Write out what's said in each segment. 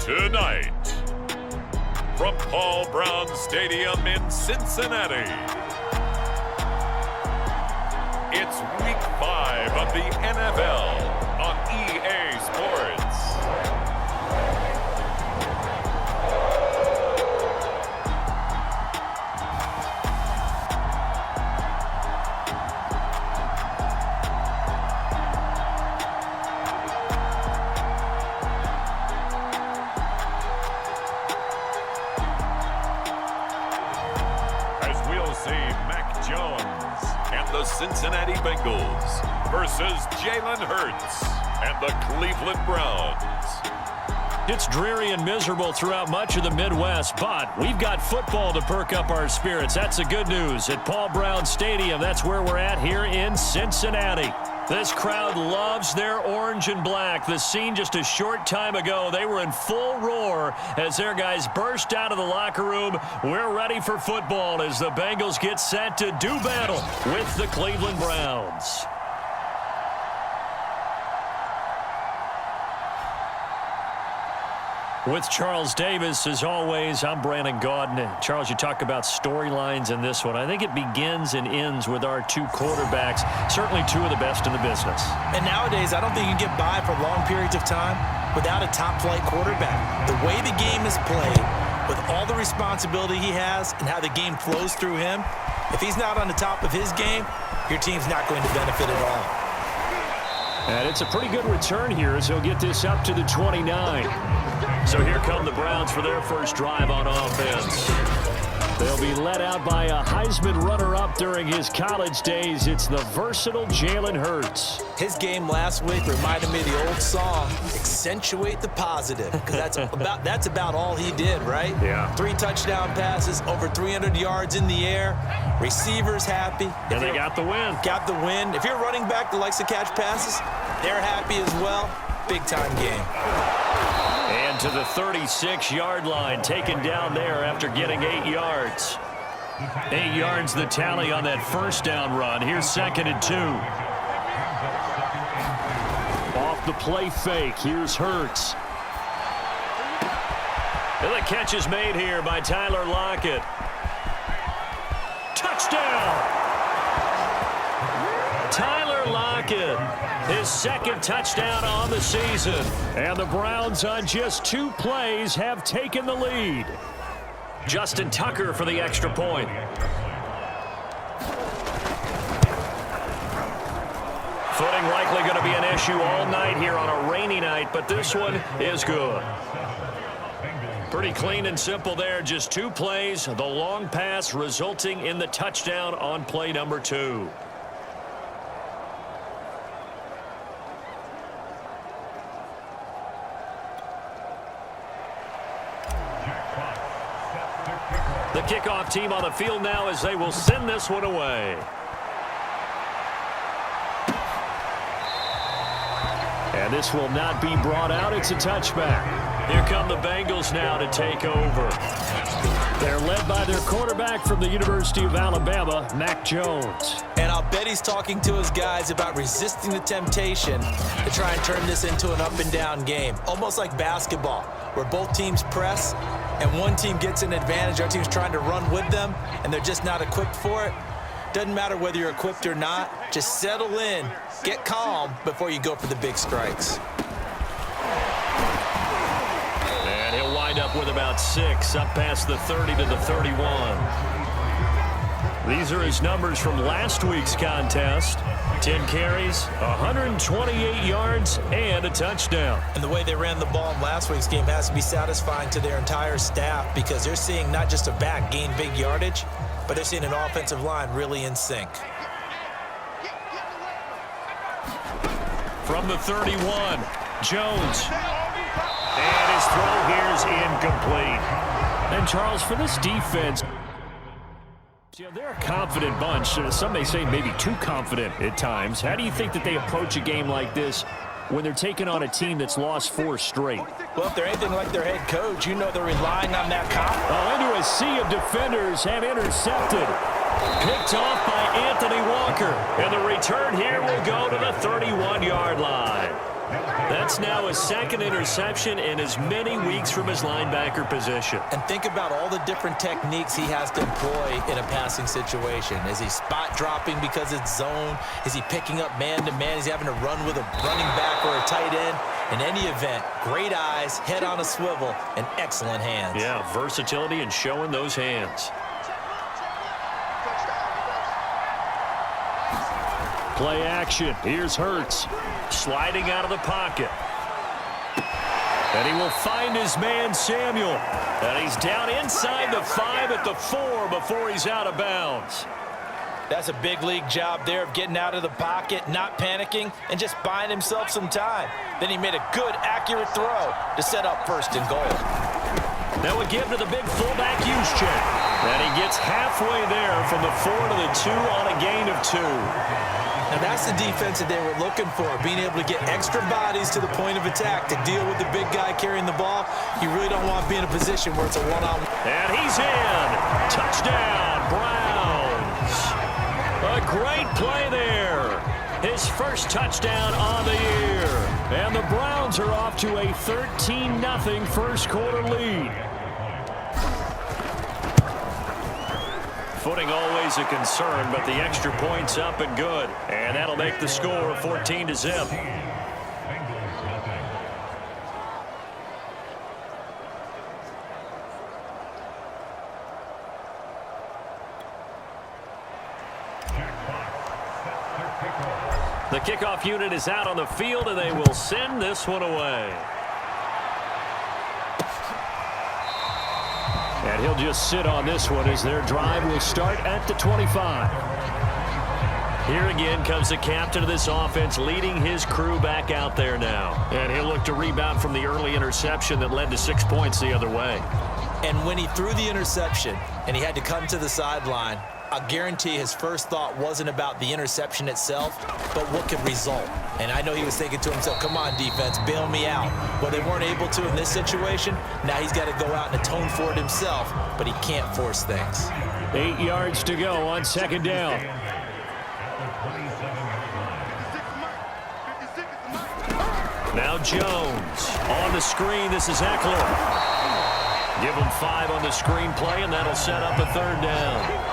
Tonight, from Paul Brown Stadium in Cincinnati, it's Week 5 of the NFL on EA Sports. The Cincinnati Bengals versus Jalen Hurts and the Cleveland Browns. It's dreary and miserable throughout much of the Midwest, but we've got football to perk up our spirits. That's the good news at Paul Brown Stadium. That's where we're at here in Cincinnati. This crowd loves their orange and black. The scene just a short time ago, they were in full roar as their guys burst out of the locker room. We're ready for football as the Bengals get set to do battle with the Cleveland Browns. With Charles Davis, as always, I'm Brandon Gaudin. Charles, you talk about storylines in this one. I think it begins and ends with our two quarterbacks, certainly two of the best in the business. And nowadays, I don't think you can get by for long periods of time without a top-flight quarterback. The way the game is played, with all the responsibility he has and how the game flows through him, if he's not on the top of his game, your team's not going to benefit at all. And it's a pretty good return here as he'll get this up to the 29. So here come the Browns for their first drive on offense. They'll be led out by a Heisman runner-up during his college days. It's the versatile Jalen Hurts. His game last week reminded me of the old song, Accentuate the Positive, because that's about all he did, right? Yeah. 3 touchdown passes, over 300 yards in the air, receivers happy. And they got the win. Got the win. If you're running back that likes to catch passes, they're happy as well. Big-time game. And to the 36-yard line, taken down there after getting 8 yards. 8 yards the tally on that first down run. Here's 2nd and 2. Off the play fake, here's Hurts. And the catch is made here by Tyler Lockett. Touchdown! Tyler Lockett, his 2nd touchdown on the season. And the Browns on just 2 plays have taken the lead. Justin Tucker for the extra point. Footing likely going to be an issue all night here on a rainy night, but this one is good. Pretty clean and simple there. Just 2 plays. The long pass resulting in the touchdown on play number 2. The kickoff team on the field now as they will send this one away. And this will not be brought out. It's a touchback. Here come the Bengals now to take over. They're led by their quarterback from the University of Alabama, Mac Jones. And I'll bet he's talking to his guys about resisting the temptation to try and turn this into an up-and-down game. Almost like basketball, where both teams press and one team gets an advantage. Our team's trying to run with them, and they're just not equipped for it. Doesn't matter whether you're equipped or not. Just settle in, get calm before you go for the big strikes. And he'll wind up with about 6, up past the 30 to the 31. These are his numbers from last week's contest. 10 carries, 128 yards, and a touchdown. And the way they ran the ball in last week's game has to be satisfying to their entire staff because they're seeing not just a back gain big yardage, but they're seeing an offensive line really in sync. From the 31, Jones. And his throw here is incomplete. And Charles, for this defense, they're a confident bunch. Some may say maybe too confident at times. How do you think that they approach a game like this when they're taking on a team that's lost 4 straight? Well, if they're anything like their head coach, you know they're relying on that confidence. Oh, into a sea of defenders and intercepted. Picked off by Anthony Walker. And the return here will go to the 31-yard line. That's now his second interception in as many weeks from his linebacker position. And think about all the different techniques he has to employ in a passing situation. Is he spot dropping because it's zone? Is he picking up man-to-man? Is he having to run with a running back or a tight end? In any event, great eyes, head on a swivel, and excellent hands. Yeah, versatility and showing those hands. Play action. Here's Hurts. Sliding out of the pocket. And he will find his man, Samuel. And he's down inside the 5 at the 4 before he's out of bounds. That's a big league job there of getting out of the pocket, not panicking, and just buying himself some time. Then he made a good, accurate throw to set up first and goal. Now we give to the big fullback use check. And he gets halfway there from the 4 to the 2 on a gain of 2. Now that's the defense that they were looking for, being able to get extra bodies to the point of attack to deal with the big guy carrying the ball. You really don't want to be in a position where it's a one-on-one. And he's in. Touchdown, Browns. A great play there. His first touchdown on the year. And the Browns are off to a 13-0 first quarter lead. Footing always a concern, but the extra point's up and good. And that'll make the score 14-0. The kickoff unit is out on the field, and they will send this one away. And he'll just sit on this one as their drive will start at the 25. Here again comes the captain of this offense leading his crew back out there now. And he'll look to rebound from the early interception that led to 6 points the other way. And when he threw the interception and he had to come to the sideline, I guarantee his first thought wasn't about the interception itself, but what could result. And I know he was thinking to himself, come on, defense, bail me out. But they weren't able to in this situation. Now he's got to go out and atone for it himself, but he can't force things. 8 yards to go on second down. Now Jones on the screen. This is Eckler. Give him 5 on the screen play, and that'll set up a third down.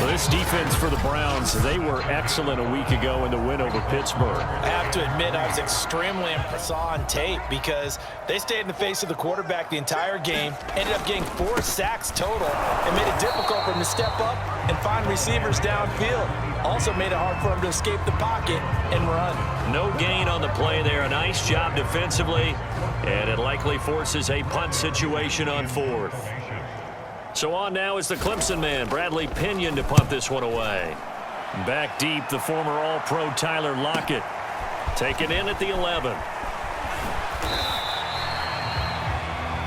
Well, this defense for the Browns, they were excellent a week ago in the win over Pittsburgh. I have to admit, I was extremely impressed on tape because they stayed in the face of the quarterback the entire game, ended up getting 4 sacks total, and made it difficult for him to step up and find receivers downfield. Also made it hard for him to escape the pocket and run. No gain on the play there. A nice job defensively, and it likely forces a punt situation on 4th. So on now is the Clemson man, Bradley Pinion, to punt this one away. Back deep, the former All-Pro Tyler Lockett. Taken in at the 11.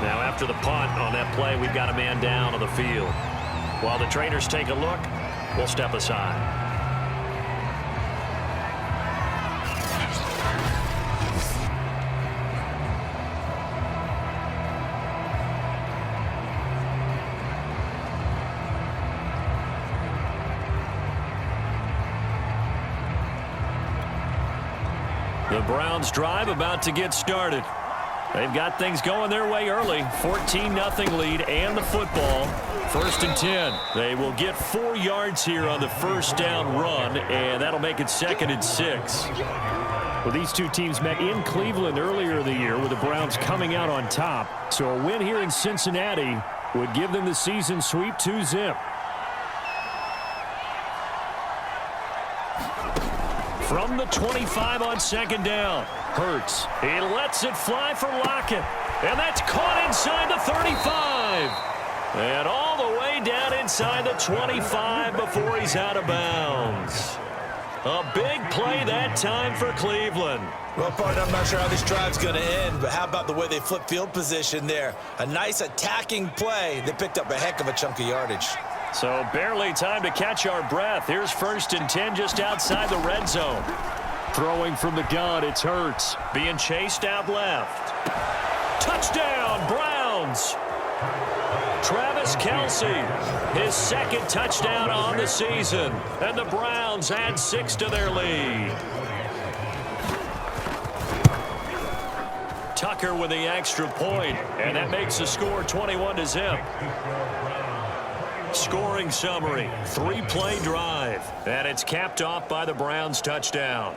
Now after the punt on that play, we've got a man down on the field. While the trainers take a look, we'll step aside. The Browns drive about to get started. They've got things going their way early. 14-0 lead and the football. 1st and 10. They will get 4 yards here on the first down run, and that'll make it 2nd and 6. Well, these two teams met in Cleveland earlier in the year with the Browns coming out on top. So a win here in Cincinnati would give them the season sweep 2-0. From the 25 on second down. Hurts. He lets it fly for Lockett. And that's caught inside the 35. And all the way down inside the 25 before he's out of bounds. A big play that time for Cleveland. Well, partner, I'm not sure how this drive's going to end, but how about the way they flip field position there? A nice attacking play that picked up a heck of a chunk of yardage. So barely time to catch our breath. Here's 1st and 10 just outside the red zone. Throwing from the gun, it's Hurts. Being chased out left. Touchdown, Browns. Travis Kelce, his 2nd touchdown on the season. And the Browns add 6 to their lead. Tucker with the extra point, and that makes the score 21-0. Scoring summary, 3-play drive, and it's capped off by the Browns touchdown.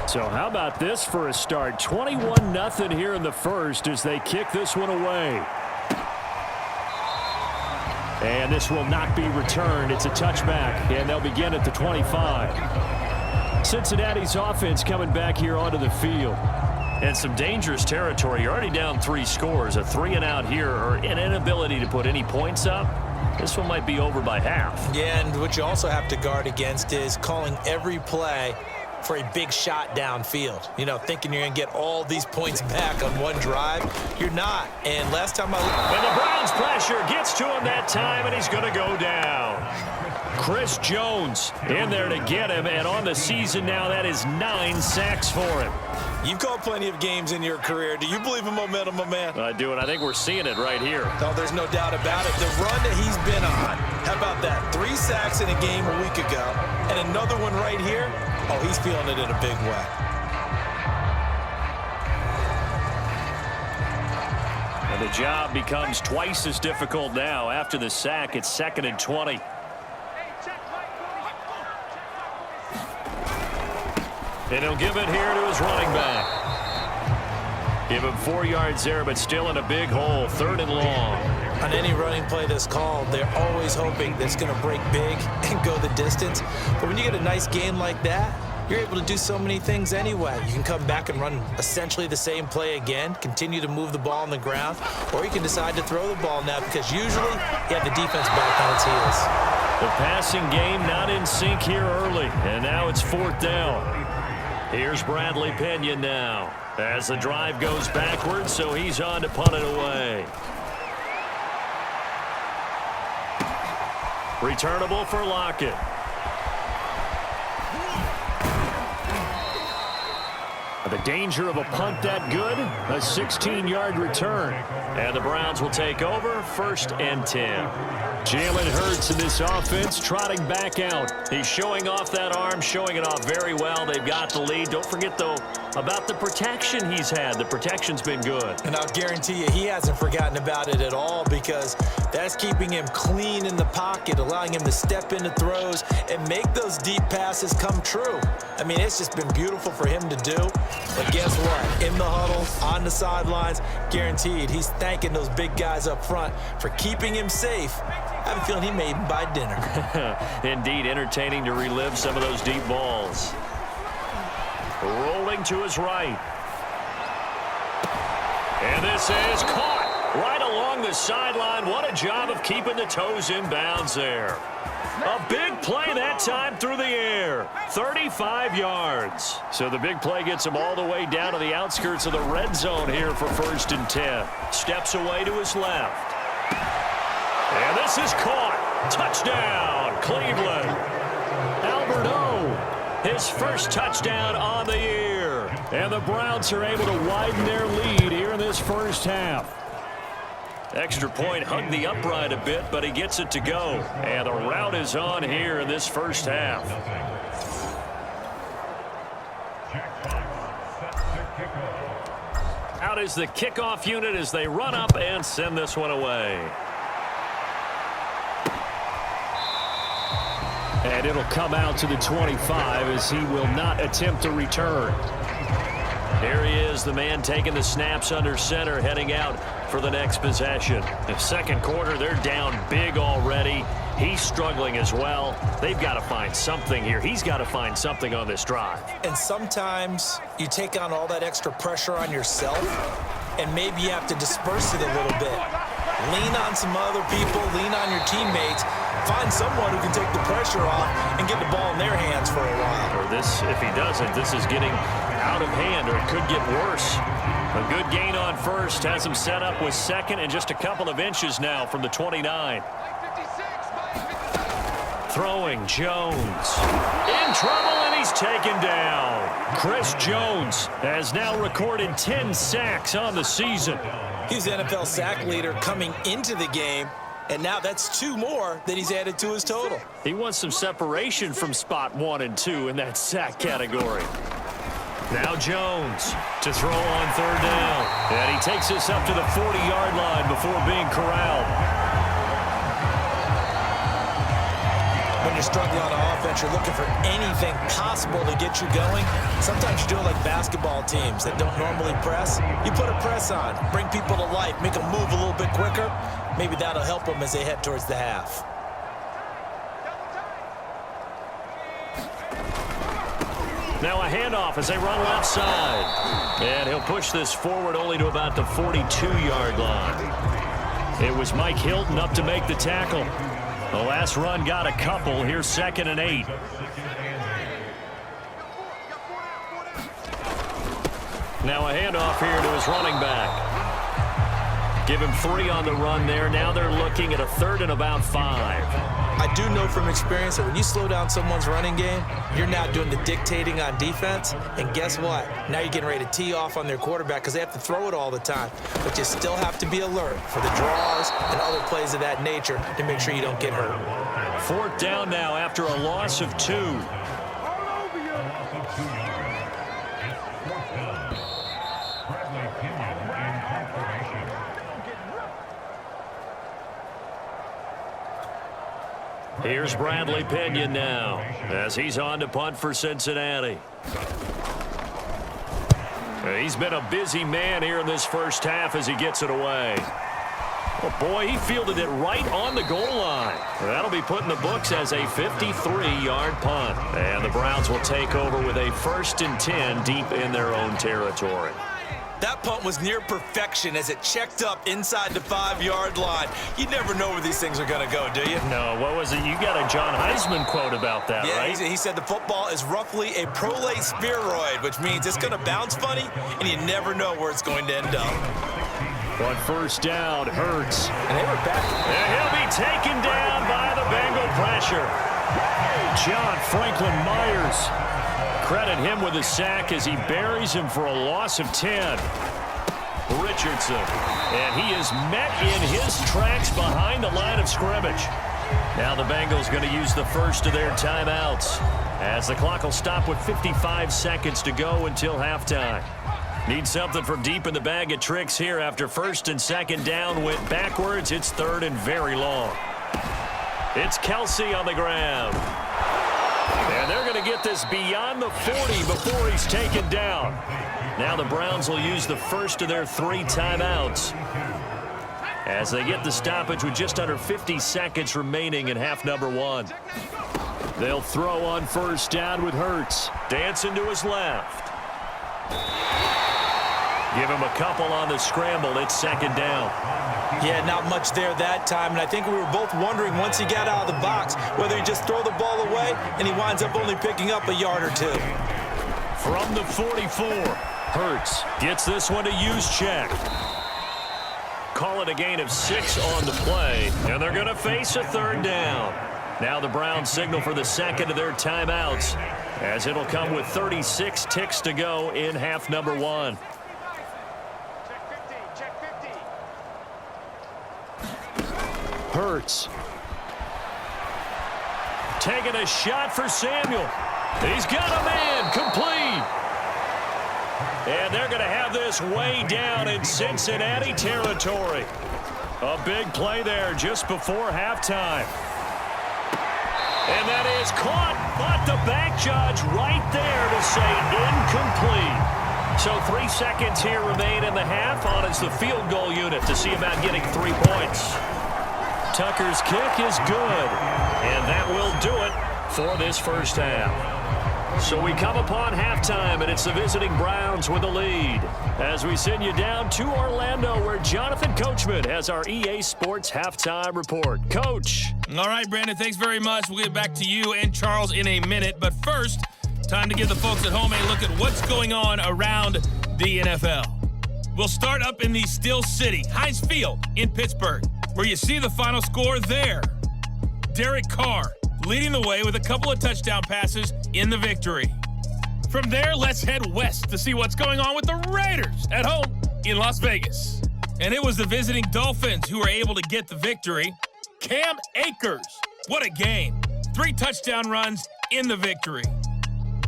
So how about this for a start? 21-0 here in the first as they kick this one away. And this will not be returned. It's a touchback, and they'll begin at the 25. Cincinnati's offense coming back here onto the field. And some dangerous territory. You're already down 3 scores. A 3-and-out here, or an inability to put any points up. This one might be over by half. Yeah, and what you also have to guard against is calling every play for a big shot downfield. You know, thinking you're going to get all these points back on one drive. You're not. And last time I looked... And the Browns pressure gets to him that time, and he's going to go down. Chris Jones in there to get him, and on the season now, that is 9 sacks for him. You've called plenty of games in your career. Do you believe in momentum, my man? I do, and I think we're seeing it right here. No, there's no doubt about it. The run that he's been on, how about that? 3 sacks in a game a week ago, and another one right here. Oh, he's feeling it in a big way. And the job becomes twice as difficult now. After the sack, it's 2nd and 20. And he'll give it here to his running back. Give him 4 yards there, but still in a big hole. 3rd and long. On any running play that's called, they're always hoping that it's going to break big and go the distance. But when you get a nice gain like that, you're able to do so many things anyway. You can come back and run essentially the same play again, continue to move the ball on the ground, or you can decide to throw the ball now because usually you have the defense back on its heels. The passing game not in sync here early, and now it's 4th down. Here's Bradley Pinion now as the drive goes backwards, so he's on to punt it away. Returnable for Lockett. The danger of a punt that good, a 16-yard return. And the Browns will take over, 1st and 10. Jalen Hurts in this offense trotting back out. He's showing off that arm, showing it off very well. They've got the lead. Don't forget, though, about the protection he's had. The protection's been good. And I'll guarantee you he hasn't forgotten about it at all because that's keeping him clean in the pocket, allowing him to step into throws and make those deep passes come true. I mean, it's just been beautiful for him to do. But guess what? In the huddle, on the sidelines, guaranteed he's thanking those big guys up front for keeping him safe. I have a feeling he may even buy dinner. Indeed, entertaining to relive some of those deep balls. Rolling to his right. And this is caught right along the sideline. What a job of keeping the toes in bounds there. A big play that time through the air. 35 yards. So the big play gets him all the way down to the outskirts of the red zone here for 1st and 10. Steps away to his left. And this is caught. Touchdown, Cleveland. Albert O, his first touchdown on the year. And the Browns are able to widen their lead here in this first half. Extra point hugged the upright a bit, but he gets it to go. And the route is on here in this first half. Out is the kickoff unit as they run up and send this one away. And it'll come out to the 25 as he will not attempt to return. Here he is, the man taking the snaps under center, heading out for the next possession. The second quarter, they're down big already. He's struggling as well. They've got to find something here. He's got to find something on this drive. And sometimes you take on all that extra pressure on yourself, and maybe you have to disperse it a little bit. Lean on some other people, lean on your teammates. Find someone who can take the pressure off and get the ball in their hands for a while. Or this, if he doesn't, this is getting out of hand, or it could get worse. A good gain on first, has him set up with 2nd and just a couple of inches now from the 29. Throwing Jones. In trouble, and he's taken down. Chris Jones has now recorded 10 sacks on the season. He's the NFL sack leader coming into the game. And now that's 2 more that he's added to his total. He wants some separation from spot 1 and 2 in that sack category. Now Jones to throw on 3rd down. And he takes this up to the 40-yard line before being corralled. When you're struggling on offense, you're looking for anything possible to get you going. Sometimes you do it like basketball teams that don't normally press. You put a press on, bring people to life, make them move a little bit quicker. Maybe that'll help them as they head towards the half. Now a handoff as they run left side. And he'll push this forward only to about the 42-yard line. It was Mike Hilton up to make the tackle. The last run got a couple. Here's 2nd and 8. Now a handoff here to his running back. Give him 3 on the run there. Now they're looking at a 3rd and about 5. I do know from experience that when you slow down someone's running game, you're now doing the dictating on defense. And guess what? Now you're getting ready to tee off on their quarterback because they have to throw it all the time. But you still have to be alert for the draws and other plays of that nature to make sure you don't get hurt. 4th down now after a loss of 2. Here's Bradley Pinion now as he's on to punt for Cincinnati. He's been a busy man here in this first half as he gets it away. Oh boy, he fielded it right on the goal line. That'll be put in the books as a 53-yard punt. And the Browns will take over with a 1st and 10 deep in their own territory. That punt was near perfection as it checked up inside the 5-yard line. You never know where these things are going to go, do you? No, what was it? You got a John Heisman quote about that, right? Yeah, he said the football is roughly a prolate spheroid, which means it's going to bounce funny, and you never know where it's going to end up. On 1st down, Hurts. And they were back. And he'll be taken down by the Bengal pressure. John Franklin Myers. Credit him with a sack as he buries him for a loss of 10. Richardson. And he is met in his tracks behind the line of scrimmage. Now the Bengals going to use the first of their timeouts as the clock will stop with 55 seconds to go until halftime. Need something from deep in the bag of tricks here after 1st and 2nd down went backwards. It's 3rd and very long. It's Kelsey on the ground. And they're going to get this beyond the 40 before he's taken down. Now the Browns will use the first of their 3 timeouts as they get the stoppage with just under 50 seconds remaining in half number 1. They'll throw on 1st down with Hurts. Dancing to his left. Give him a couple on the scramble. It's 2nd down. Yeah, not much there that time, and I think we were both wondering once he got out of the box whether he just throw the ball away and he winds up only picking up a yard or 2. From the 44, Hurts gets this one to Juszczyk. Call it a gain of 6 on the play, and they're going to face a 3rd down. Now the Browns signal for the 2nd of their timeouts as it'll come with 36 ticks to go in half number 1. Hurts. Taking a shot for Samuel. He's got a man complete. And they're going to have this way down in Cincinnati territory. A big play there just before halftime. And that is caught, but the back judge right there to say incomplete. So 3 seconds here remain in the half on as the field goal unit to see about getting 3 points. Tucker's kick is good, and that will do it for this first half. So we come upon halftime, and it's the visiting Browns with the lead as we send you down to Orlando where Jonathan Coachman has our EA Sports halftime report. Coach. All right, Brandon, thanks very much. We'll get back to you and Charles in a minute. But first, time to give the folks at home a look at what's going on around the NFL. We'll start up in the Steel City, Heinz Field in Pittsburgh, where you see the final score there. Derek Carr leading the way with a couple of touchdown passes in the victory. From there, let's head west to see what's going on with the Raiders at home in Las Vegas. And it was the visiting Dolphins who were able to get the victory. Cam Akers. What a game. 3 touchdown runs in the victory.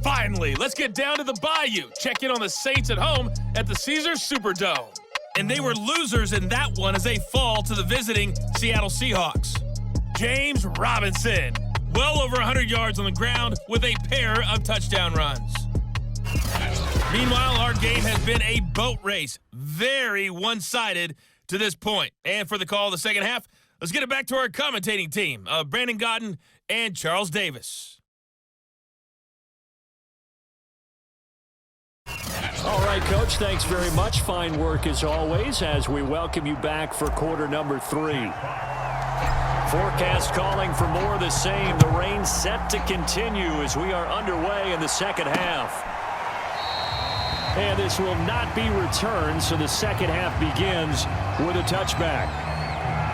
Finally, let's get down to the Bayou. Check in on the Saints at home at the Caesars Superdome. And they were losers in that one as they fall to the visiting Seattle Seahawks. James Robinson, well over 100 yards on the ground with a pair of touchdown runs. Meanwhile, our game has been a boat race. Very one-sided to this point. And for the call of the second half, let's get it back to our commentating team of Brandon Godden and Charles Davis. All right, Coach, thanks very much. Fine work as always as we welcome you back for quarter number 3. Forecast calling for more of the same. The rain set to continue as we are underway in the second half. And this will not be returned, so the second half begins with a touchback.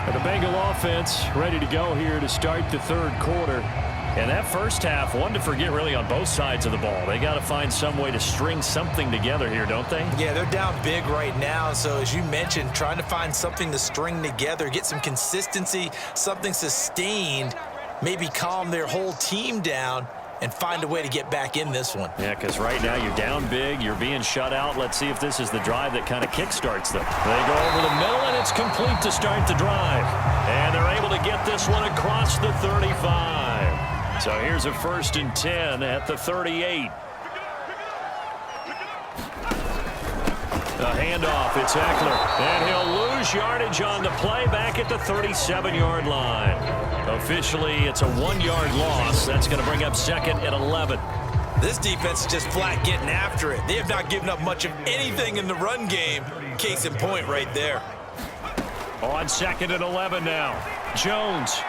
And the Bengal offense ready to go here to start the third quarter. And that first half, one to forget really on both sides of the ball. They got to find some way to string something together here, don't they? Yeah, they're down big right now. So as you mentioned, trying to find something to string together, get some consistency, something sustained, maybe calm their whole team down and find a way to get back in this one. Yeah, because right now you're down big, you're being shut out. Let's see if this is the drive that kind of kickstarts them. They go over the middle, and it's complete to start the drive. And they're able to get this one across the 35. So here's a 1st and 10 at the 38. A handoff, it's Eckler. And he'll lose yardage on the play back at the 37-yard line. Officially, it's a 1-yard loss. That's going to bring up 2nd and 11. This defense is just flat getting after it. They have not given up much of anything in the run game. Case in point right there. On 2nd and 11 now. Jones.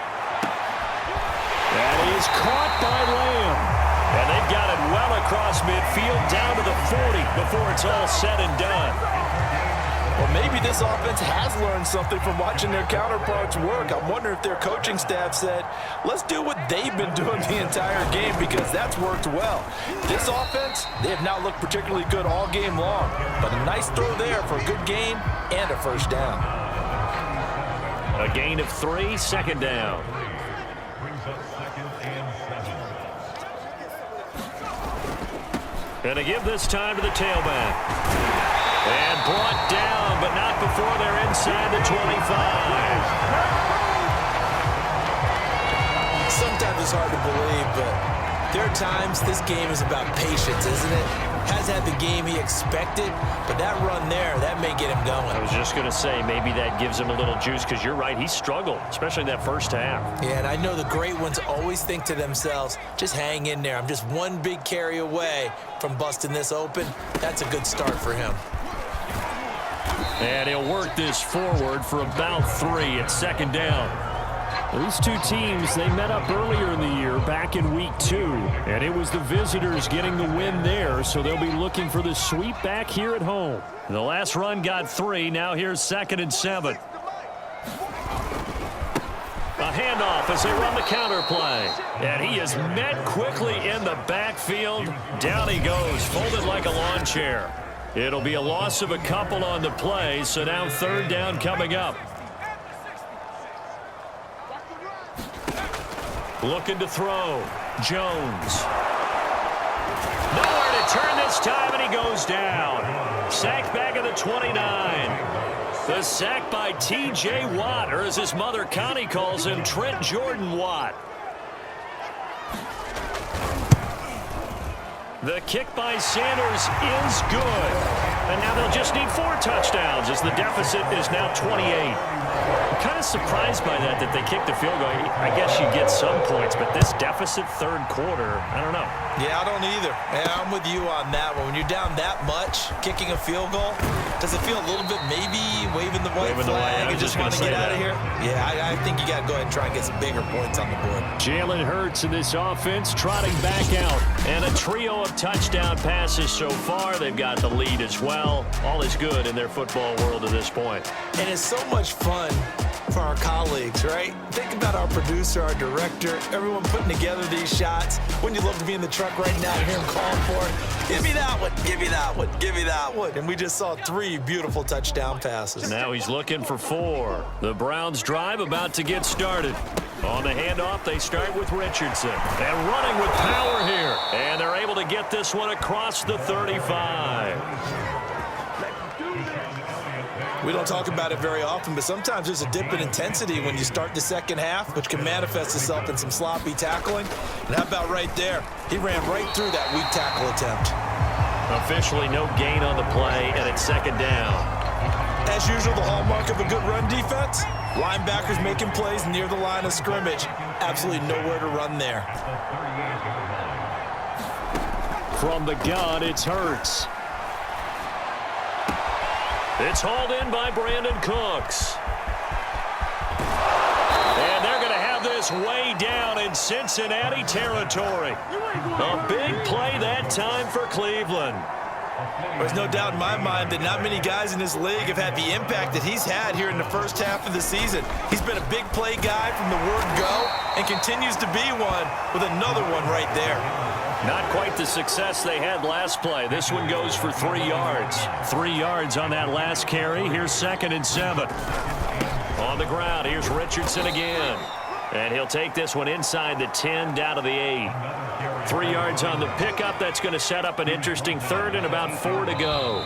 That is caught by Lamb. And they've got it well across midfield down to the 40 before it's all said and done. Well, maybe this offense has learned something from watching their counterparts work. I'm wondering if their coaching staff said, let's do what they've been doing the entire game, because that's worked well. This offense, they have not looked particularly good all game long, but a nice throw there for a good gain and a first down. A gain of 3, 2nd down. And to give this time to the tailback. And brought down, but not before they're inside the 25. Sometimes it's hard to believe, but there are times this game is about patience, isn't it? Has had the game he expected, but that run there, that may get him going. I was just going to say, maybe that gives him a little juice, because you're right, he struggled, especially in that first half. Yeah, and I know the great ones always think to themselves, just hang in there. I'm just one big carry away from busting this open. That's a good start for him. And he'll work this forward for about 3 at 2nd down. These two teams, they met up earlier in the year, back in week 2, and it was the visitors getting the win there, so they'll be looking for the sweep back here at home. The last run got 3, now here's 2nd and 7. A handoff as they run the counter play. And he is met quickly in the backfield. Down he goes, folded like a lawn chair. It'll be a loss of a couple on the play, so now 3rd down coming up. Looking to throw. Jones. Nowhere to turn this time, and he goes down. Sacked back at the 29. The sack by T.J. Watt, or as his mother Connie calls him, Trent Jordan Watt. The kick by Sanders is good. And now they'll just need 4 touchdowns as the deficit is now 28. I'm kind of surprised by that they kicked the field goal. I guess you get some points, but this deficit 3rd quarter, I don't know. Yeah, I don't either. Yeah, I'm with you on that one. When you're down that much, kicking a field goal, does it feel a little bit maybe waving the white flag and just want to get out of here? Yeah, I think you got to go ahead and try and get some bigger points on the board. Jalen Hurts in this offense trotting back out. And a trio of touchdown passes so far. They've got the lead as well. All is good in their football world at this point. And it's so much fun for our colleagues, right? Think about our producer, our director, everyone putting together these shots. Wouldn't you love to be in the truck right now and hear him calling for it? Give me that one, give me that one, give me that one. And we just saw 3 beautiful touchdown passes. Now he's looking for 4. The Browns drive about to get started. On the handoff, they start with Richardson. And running with power here. And they're able to get this one across the 35. We don't talk about it very often, but sometimes there's a dip in intensity when you start the second half, which can manifest itself in some sloppy tackling. And how about right there? He ran right through that weak tackle attempt. Officially no gain on the play, and it's second down. As usual, the hallmark of a good run defense, linebackers making plays near the line of scrimmage. Absolutely nowhere to run there. From the gun, it's Hurts. It's hauled in by Brandon Cooks. And they're going to have this way down in Cincinnati territory. A big play that time for Cleveland. There's no doubt in my mind that not many guys in this league have had the impact that he's had here in the first half of the season. He's been a big play guy from the word go and continues to be one with another one right there. Not quite the success they had last play. This one goes for 3 yards. 3 yards on that last carry. Here's 2nd and 7. On the ground, here's Richardson again. And he'll take this one inside the 10, down to the 8. 3 yards on the pickup. That's going to set up an interesting 3rd and about 4 to go.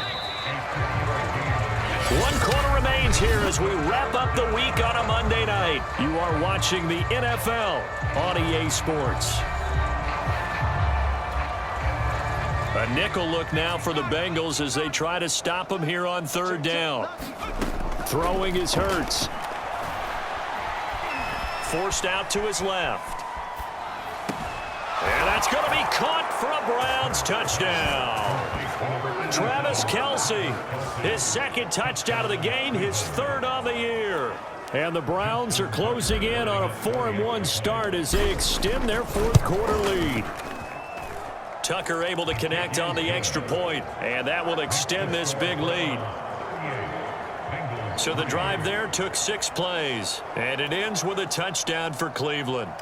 1 quarter remains here as we wrap up the week on a Monday night. You are watching the NFL on EA Sports. A nickel look now for the Bengals as they try to stop him here on 3rd down. Throwing is Hurts. Forced out to his left. And that's going to be caught for a Browns touchdown. Travis Kelce, his 2nd touchdown of the game, his 3rd on the year. And the Browns are closing in on a 4-1 start as they extend their 4th quarter lead. Tucker able to connect on the extra point, and that will extend this big lead. So the drive there took 6 plays, and it ends with a touchdown for Cleveland.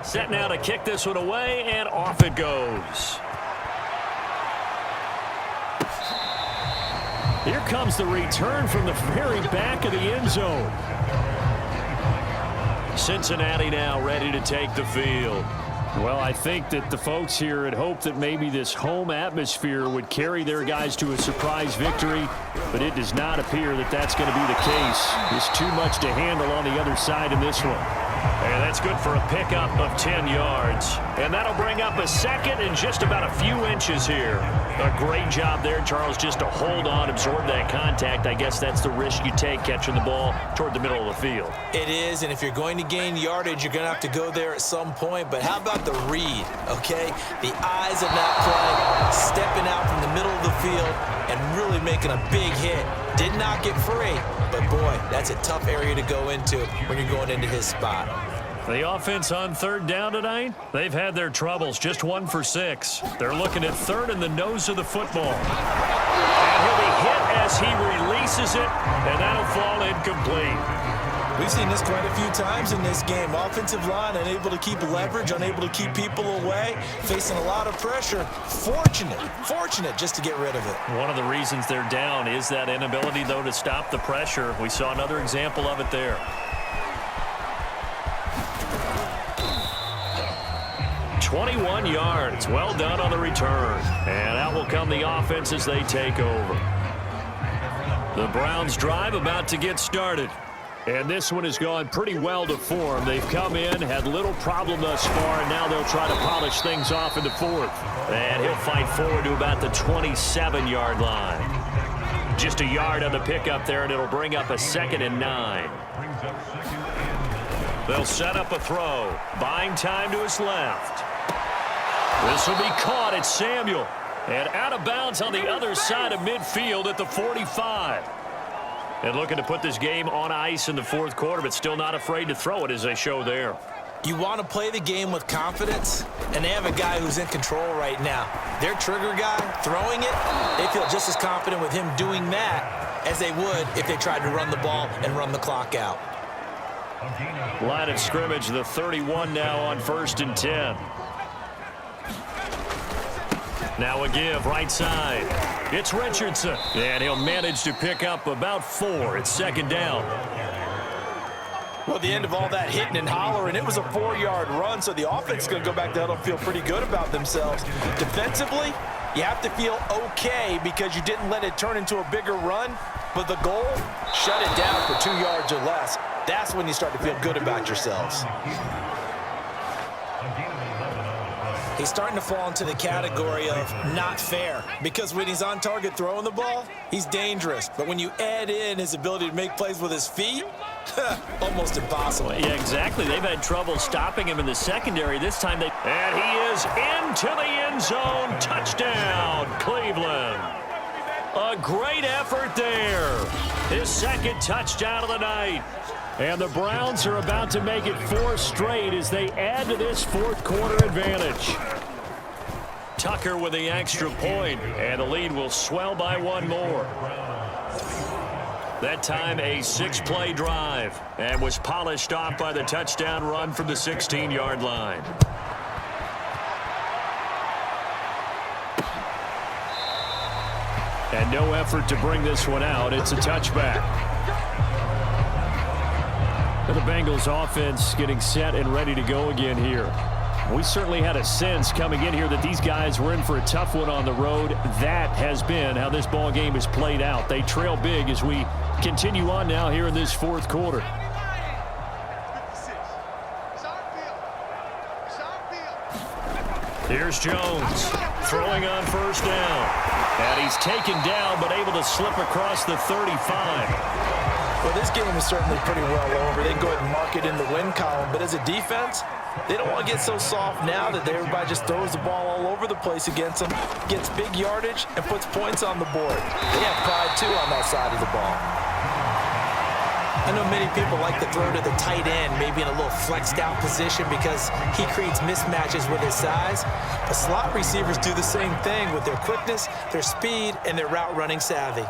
Set now to kick this one away, and off it goes. Here comes the return from the very back of the end zone. Cincinnati now ready to take the field. Well, I think that the folks here had hoped that maybe this home atmosphere would carry their guys to a surprise victory, but it does not appear that that's going to be the case. There's too much to handle on the other side in this one. And that's good for a pickup of 10 yards. And that'll bring up a 2nd and just about a few inches here. A great job there, Charles, just to hold on, absorb that contact. I guess that's the risk you take catching the ball toward the middle of the field. It is, and if you're going to gain yardage, you're going to have to go there at some point. But how about the read, okay? The eyes of that play, stepping out from the middle of the field and really making a big hit. Did not get free, but boy, that's a tough area to go into when you're going into his spot. The offense on 3rd down tonight, they've had their troubles, just 1 for 6. They're looking at 3rd in the nose of the football. And he'll be hit as he releases it, and that'll fall incomplete. We've seen this quite a few times in this game. Offensive line unable to keep leverage, unable to keep people away, facing a lot of pressure. Fortunate just to get rid of it. One of the reasons they're down is that inability, though, to stop the pressure. We saw another example of it there. 21 yards. Well done on the return. And out will come the offense as they take over. The Browns drive about to get started. And this one has gone pretty well to form. They've come in, had little problem thus far, and now they'll try to polish things off in the 4th. And he'll fight forward to about the 27-yard line. Just a yard on the pickup there, and it'll bring up a 2nd and 9. They'll set up a throw. Buying time to his left. This will be caught at Samuel. And out of bounds on the other side of midfield at the 45. And looking to put this game on ice in the 4th quarter, but still not afraid to throw it as they show there. You want to play the game with confidence, and they have a guy who's in control right now. Their trigger guy throwing it, they feel just as confident with him doing that as they would if they tried to run the ball and run the clock out. Line of scrimmage, the 31 now on 1st and 10. Now a give, right side. It's Richardson, and he'll manage to pick up about 4. It's 2nd down. Well, the end of all that hitting and hollering, it was a 4-yard run, so the offense is going to go back there and feel pretty good about themselves. Defensively, you have to feel okay because you didn't let it turn into a bigger run, but the goal, shut it down for 2 yards or less. That's when you start to feel good about yourselves. He's starting to fall into the category of not fair because when he's on target throwing the ball, he's dangerous. But when you add in his ability to make plays with his feet, almost impossible. Yeah, exactly. They've had trouble stopping him in the secondary. This time they... And he is into the end zone. Touchdown, Cleveland. A great effort there. His 2nd touchdown of the night. And the Browns are about to make it 4 straight as they add to this 4th quarter advantage. Tucker with the extra point, and the lead will swell by 1 more. That time a 6-play drive and was polished off by the touchdown run from the 16-yard line. And no effort to bring this one out. It's a touchback. The Bengals offense getting set and ready to go again here. We certainly had a sense coming in here that these guys were in for a tough one on the road. That has been how this ball game has played out. They trail big as we continue on now here in this 4th quarter. Here's Jones throwing on 1st down. And he's taken down but able to slip across the 35. Well, this game is certainly pretty well over. They can go ahead and mark it in the win column. But as a defense, they don't want to get so soft now that everybody just throws the ball all over the place against them, gets big yardage, and puts points on the board. They have pride, too, on that side of the ball. I know many people like to throw to the tight end, maybe in a little flexed out position because he creates mismatches with his size. But slot receivers do the same thing with their quickness, their speed, and their route running savvy.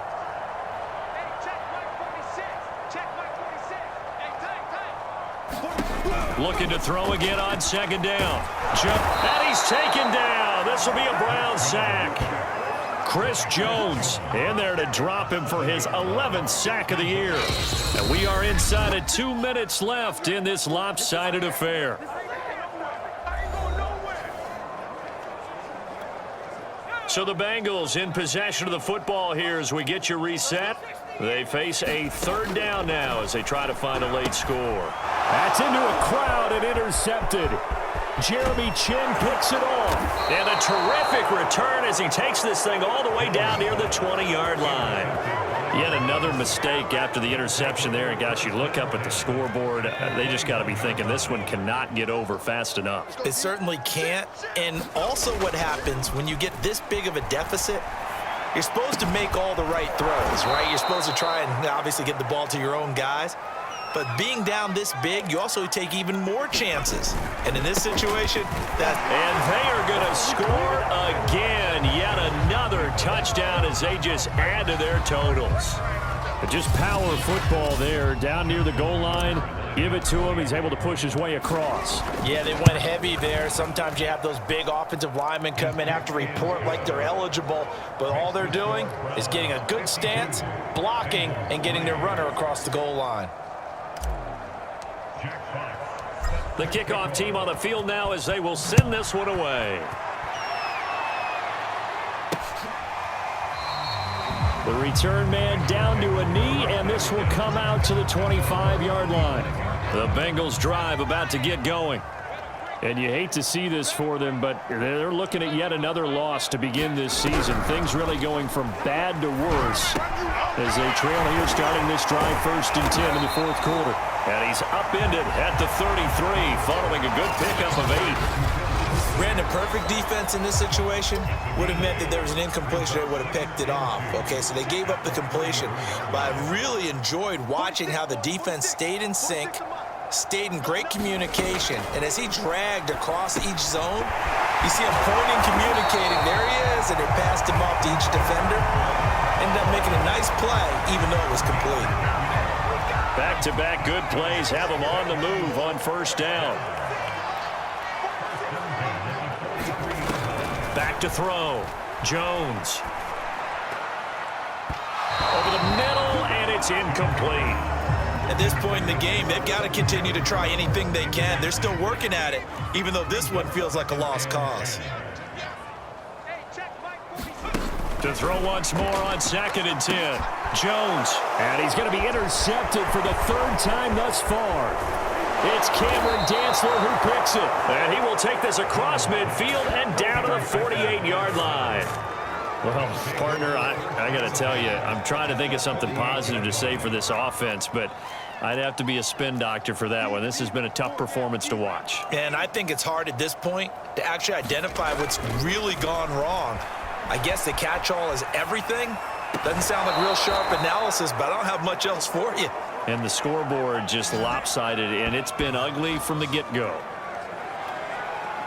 Looking to throw again on 2nd down. Jump, and he's taken down. This will be a Brown sack. Chris Jones in there to drop him for his 11th sack of the year. And we are inside of 2 minutes left in this lopsided affair. So the Bengals in possession of the football here as we get you reset. They face a 3rd down now as they try to find a late score. That's into a crowd and intercepted. Jeremy Chin picks it off. And a terrific return as he takes this thing all the way down near the 20-yard line. Yet another mistake after the interception there. And, gosh, you look up at the scoreboard, they just got to be thinking this one cannot get over fast enough. It certainly can't. And also what happens when you get this big of a deficit, you're supposed to make all the right throws, right? You're supposed to try and obviously get the ball to your own guys. But being down this big, you also take even more chances. And in this situation, And they are going to score again. Yet another touchdown as they just add to their totals. But just power football there down near the goal line. Give it to him. He's able to push his way across. Yeah, they went heavy there. Sometimes you have those big offensive linemen come in, have to report like they're eligible, but all they're doing is getting a good stance, blocking, and getting their runner across the goal line. The kickoff team on the field now as they will send this one away. The return man down to a knee, and this will come out to the 25-yard line. The Bengals drive about to get going. And you hate to see this for them, but they're looking at yet another loss to begin this season. Things really going from bad to worse as they trail here starting this drive 1st and 10 in the 4th quarter. And he's upended at the 33 following a good pickup of 8. Brandon, perfect defense in this situation would have meant that there was an incompletion. They would have picked it off. Okay, so they gave up the completion. But I really enjoyed watching how the defense stayed in sync, stayed in great communication. And as he dragged across each zone, you see him pointing, communicating. There he is, and they passed him off to each defender. And ended up making a nice play, even though it was complete. Back-to-back good plays have them on the move on first down. Back to throw. Jones. Over the middle, and it's incomplete. At this point in the game, they've got to continue to try anything they can. They're still working at it, even though this one feels like a lost cause. To throw once more on 2nd and 10. Jones. And he's going to be intercepted for the 3rd time thus far. It's Cameron Dantzler who picks it. And he will take this across midfield and down to the 48-yard line. Well, partner, I got to tell you, I'm trying to think of something positive to say for this offense, but I'd have to be a spin doctor for that one. This has been a tough performance to watch. And I think it's hard at this point to actually identify what's really gone wrong. I guess the catch-all is everything. Doesn't sound like real sharp analysis, but I don't have much else for you. And the scoreboard just lopsided, and it's been ugly from the get-go.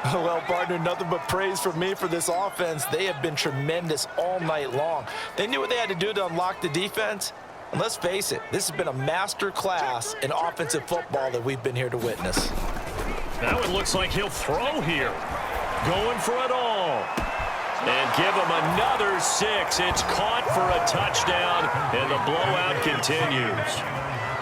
Well, partner, nothing but praise from me for this offense. They have been tremendous all night long. They knew what they had to do to unlock the defense. And let's face it, this has been a master class in offensive football that we've been here to witness. Now it looks like he'll throw here. Going for it all. And give him another 6. It's caught for a touchdown, and the blowout continues.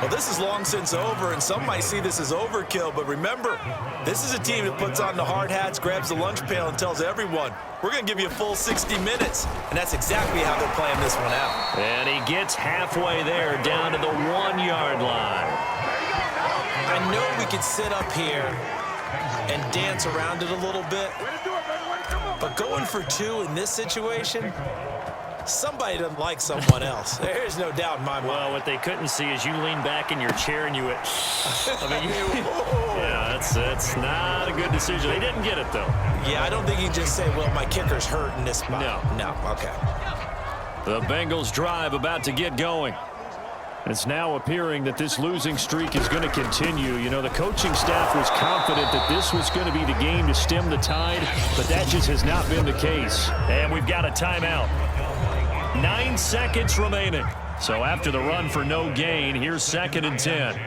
Well, this is long since over, and some might see this as overkill, but remember, this is a team that puts on the hard hats, grabs the lunch pail, and tells everyone, we're going to give you a full 60 minutes, and that's exactly how they're playing this one out. And he gets halfway there, down to the 1-yard line. I know we could sit up here and dance around it a little bit, but going for 2 in this situation, somebody doesn't like someone else. There's no doubt in my mind. Well, what they couldn't see is you lean back in your chair and you went, yeah, that's not a good decision. They didn't get it, though. Yeah, I don't think you can just say, well, my kicker's hurt in this spot. No, okay. The Bengals drive about to get going. It's now appearing that this losing streak is going to continue. You know, the coaching staff was confident that this was going to be the game to stem the tide, but that just has not been the case. And we've got a timeout. 9 seconds remaining. So after the run for no gain, here's 2nd and 10.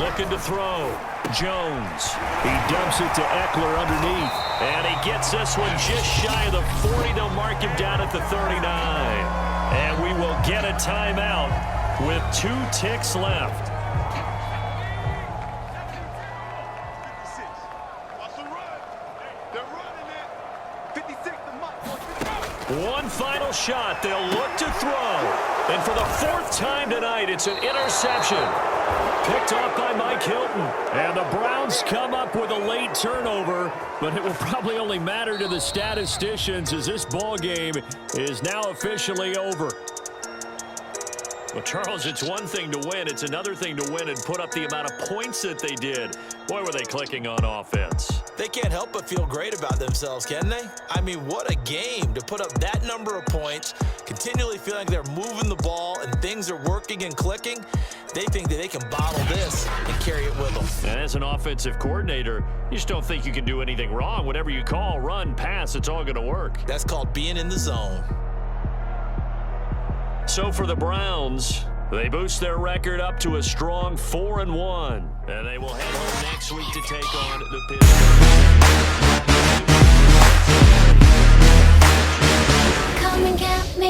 Looking to throw. Jones. He dumps it to Eckler underneath. And he gets this one just shy of the 40. They'll mark him down at the 39. And we will get a timeout with 2 ticks left. One final shot. They'll look to throw. And for the 4th time tonight, it's an interception. Picked off by Mike Hilton. And the Browns come up with a late turnover, but it will probably only matter to the statisticians as this ball game is now officially over. Well, Charles, it's one thing to win. It's another thing to win and put up the amount of points that they did. Boy, were they clicking on offense. They can't help but feel great about themselves, can they? I mean, what a game to put up that number of points, continually feeling like they're moving the ball and things are working and clicking. They think that they can bottle this and carry it with them. And as an offensive coordinator, you just don't think you can do anything wrong. Whatever you call, run, pass, it's all going to work. That's called being in the zone. So for the Browns, they boost their record up to a strong 4-1. And they will head home next week to take on the Pittsburgh. Come and get me.